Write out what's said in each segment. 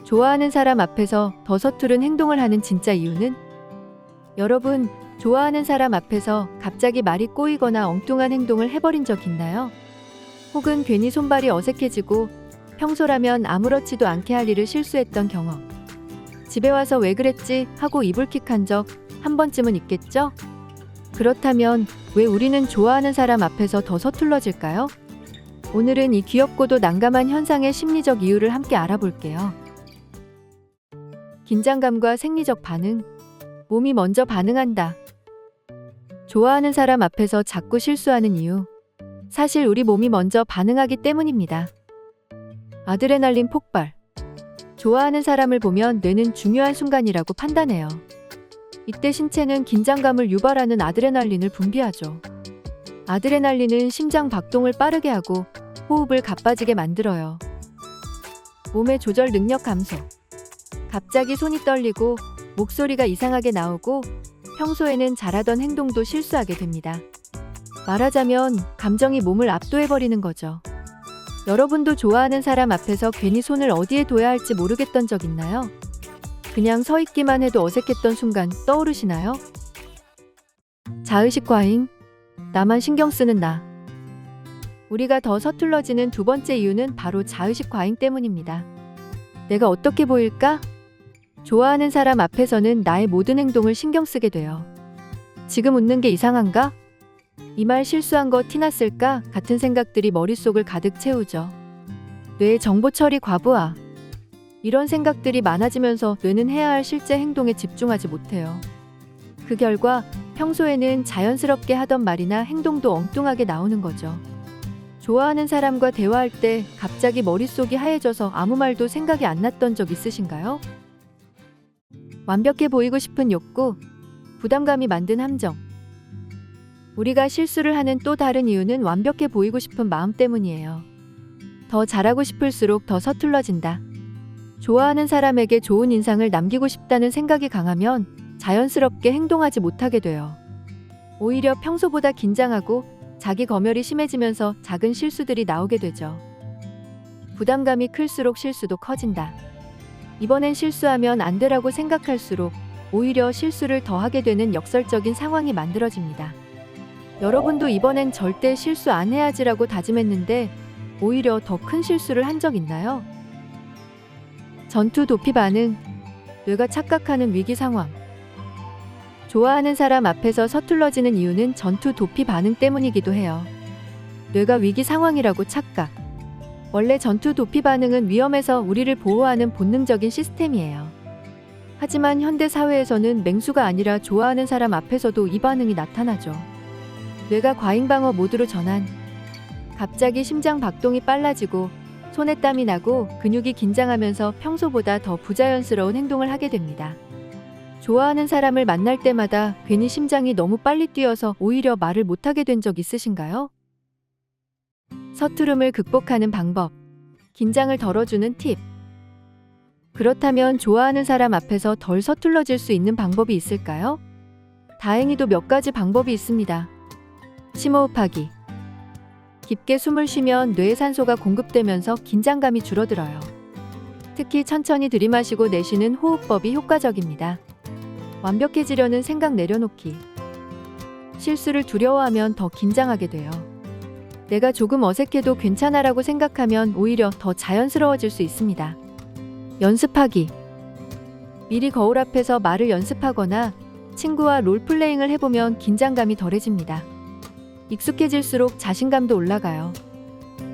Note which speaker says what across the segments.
Speaker 1: 좋아하는 사람 앞에서 더 서투른 행동을 하는 진짜 이유는? 여러분, 좋아하는 사람 앞에서 갑자기 말이 꼬이거나 엉뚱한 행동을 해버린 적 있나요? 혹은 괜히 손발이 어색해지고 평소라면 아무렇지도 않게 할 일을 실수했던 경험. 집에 와서 왜 그랬지 하고 이불킥한 적 한 번쯤은 있겠죠? 그렇다면 왜 우리는 좋아하는 사람 앞에서 더 서툴러질까요? 오늘은 이 귀엽고도 난감한 현상의 심리적 이유를 함께 알아볼게요. 긴장감과 생리적 반응. 몸이 먼저 반응한다. 좋아하는 사람 앞에서 자꾸 실수하는 이유. 사실 우리 몸이 먼저 반응하기 때문입니다. 아드레날린 폭발. 좋아하는 사람을 보면 뇌는 중요한 순간이라고 판단해요. 이때 신체는 긴장감을 유발하는 아드레날린을 분비하죠. 아드레날린은 심장 박동을 빠르게 하고 호흡을 가빠지게 만들어요. 몸의 조절 능력 감소. 갑자기 손이 떨리고 목소리가 이상하게 나오고 평소에는 잘하던 행동도 실수하게 됩니다. 말하자면 감정이 몸을 압도해버리는 거죠. 여러분도 좋아하는 사람 앞에서 괜히 손을 어디에 둬야 할지 모르겠던 적 있나요? 그냥 서 있기만 해도 어색했던 순간 떠오르시나요? 자의식 과잉. 나만 신경 쓰는 나. 우리가 더 서툴러지는 두 번째 이유는 바로 자의식 과잉 때문입니다. 내가 어떻게 보일까? 좋아하는 사람 앞에서는 나의 모든 행동을 신경 쓰게 돼요. 지금 웃는 게 이상한가? 이 말 실수한 거 티났을까? 같은 생각들이 머릿속을 가득 채우죠. 뇌의 정보 처리 과부하. 이런 생각들이 많아지면서 뇌는 해야 할 실제 행동에 집중하지 못해요. 그 결과 평소에는 자연스럽게 하던 말이나 행동도 엉뚱하게 나오는 거죠. 좋아하는 사람과 대화할 때 갑자기 머릿속이 하얘져서 아무 말도 생각이 안 났던 적 있으신가요? 완벽해 보이고 싶은 욕구, 부담감이 만든 함정. 우리가 실수를 하는 또 다른 이유는 완벽해 보이고 싶은 마음 때문이에요. 더 잘하고 싶을수록 더 서툴러진다. 좋아하는 사람에게 좋은 인상을 남기고 싶다는 생각이 강하면 자연스럽게 행동하지 못하게 돼요. 오히려 평소보다 긴장하고 자기 검열이 심해지면서 작은 실수들이 나오게 되죠. 부담감이 클수록 실수도 커진다. 이번엔 실수하면 안 되라고 생각할수록 오히려 실수를 더 하게 되는 역설적인 상황이 만들어집니다. 여러분도 이번엔 절대 실수 안 해야지라고 다짐했는데 오히려 더 큰 실수를 한 적 있나요? 전투 도피 반응. 뇌가 착각하는 위기 상황. 좋아하는 사람 앞에서 서툴러지는 이유는 전투 도피 반응 때문이기도 해요. 뇌가 위기 상황이라고 착각. 원래 전투 도피 반응은 위험에서 우리를 보호하는 본능적인 시스템이에요. 하지만 현대 사회에서는 맹수가 아니라 좋아하는 사람 앞에서도 이 반응이 나타나죠. 뇌가 과잉 방어 모드로 전환. 갑자기 심장 박동이 빨라지고 손에 땀이 나고 근육이 긴장하면서 평소보다 더 부자연스러운 행동을 하게 됩니다. 좋아하는 사람을 만날 때마다 괜히 심장이 너무 빨리 뛰어서 오히려 말을 못하게 된 적 있으신가요? 서투름을 극복하는 방법. 긴장을 덜어주는 팁. 그렇다면 좋아하는 사람 앞에서 덜 서툴러질 수 있는 방법이 있을까요? 다행히도 몇 가지 방법이 있습니다. 심호흡하기. 깊게 숨을 쉬면 뇌에 산소가 공급되면서 긴장감이 줄어들어요. 특히 천천히 들이마시고 내쉬는 호흡법이 효과적입니다. 완벽해지려는 생각 내려놓기. 실수를 두려워하면 더 긴장하게 돼요. 내가 조금 어색해도 괜찮아라고 생각하면 오히려 더 자연스러워질 수 있습니다. 연습하기. 미리 거울 앞에서 말을 연습하거나 친구와 롤플레잉을 해보면 긴장감이 덜해집니다. 익숙해질수록 자신감도 올라가요.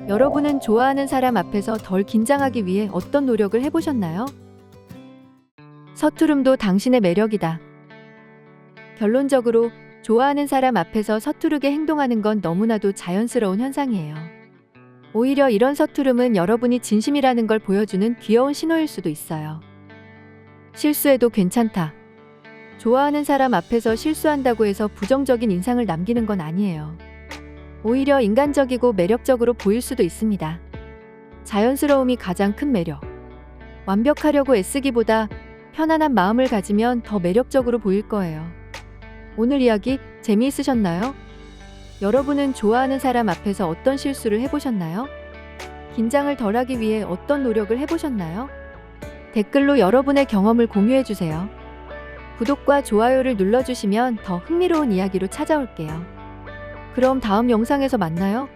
Speaker 1: 여러분은 좋아하는 사람 앞에서 덜 긴장하기 위해 어떤 노력을 해보셨나요? 서투름도 당신의 매력이다. 결론적으로 좋아하는 사람 앞에서 서투르게 행동하는 건 너무나도 자연스러운 현상이에요. 오히려 이런 서투름은 여러분이 진심이라는 걸 보여주는 귀여운 신호일 수도 있어요. 실수해도 괜찮다. 좋아하는 사람 앞에서 실수한다고 해서 부정적인 인상을 남기는 건 아니에요. 오히려 인간적이고 매력적으로 보일 수도 있습니다. 자연스러움이 가장 큰 매력. 완벽하려고 애쓰기보다 편안한 마음을 가지면 더 매력적으로 보일 거예요. 오늘 이야기 재미있으셨나요? 여러분은 좋아하는 사람 앞에서 어떤 실수를 해보셨나요? 긴장을 덜하기 위해 어떤 노력을 해보셨나요? 댓글로 여러분의 경험을 공유해주세요. 구독과 좋아요를 눌러주시면 더 흥미로운 이야기로 찾아올게요. 그럼 다음 영상에서 만나요.